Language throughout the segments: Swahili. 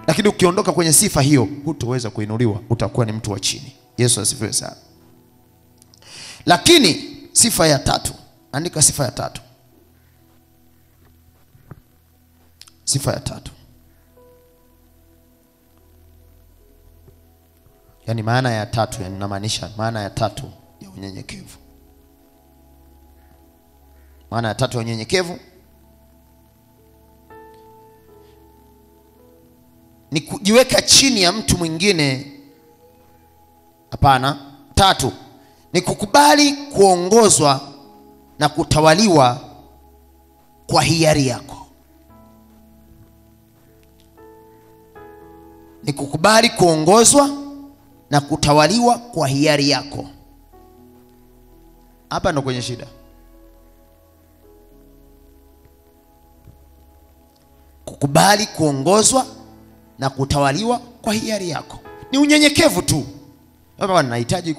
Lakini ukiondoka kwenye sifa hiyo, hutoweza kuinuliwa, utakuwa ni mtu wa chini. Yesu asifiwe sana. Lakini sifa ya tatu, andika sifa ya tatu. Sifa ya tatu, yani maana ya tatu, yani namaanisha maana ya tatu ya unyenyekevu. Maana ya tatu ya unyenyekevu ni kujiweka chini ya mtu mwingine. Hapana. Tatu ni kukubali kuongozwa na kutawaliwa kwa hiari yako. Ni kukubali kuongozwa na kutawaliwa kwa hiari yako. Hapa ndo kwenye shida. Kukubali kuongozwa na kutawaliwa kwa hiari yako ni unyenyekevu tu. Baba, nahitaji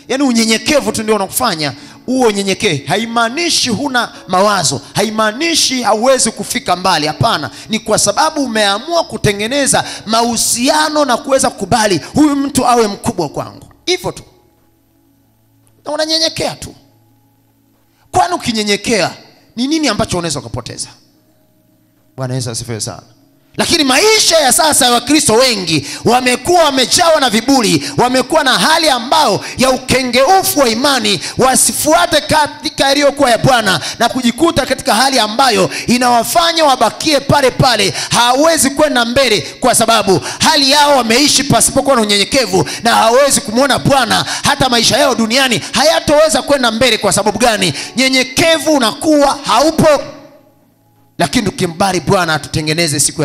yani unyenyekevu tu ndio unakufanya uwe unyenyekee. Haimaanishi huna mawazo, haimaanishi hauwezi kufika mbali. Hapana, ni kwa sababu umeamua kutengeneza mahusiano na kuweza kukubali huyu mtu awe mkubwa kwangu. Hivyo tu. Na unanyenyekea tu. Kwani ukinyenyekea ni nini ambacho unaweza kupoteza? Bwana Yesu asifiwe sana. Lakini maisha ya sasa ya Wakristo wengi wamekuwa wamejawa na viburi, wamekuwa na hali ambao ya ukengeufu wa imani, wasifuate katika iliyokuwa ya Bwana, na kujikuta katika hali ambayo inawafanya wabakie pale pale, hawezi kwenda mbele kwa sababu hali yao wameishi pasipokuwa na unyenyekevu, na hawezi kumuona Bwana. Hata maisha yao duniani hayatoweza kwenda mbele. Kwa sababu gani? Nyenyekevu unakuwa haupo. Lakini tukimbari Bwana atutengeneze siku ya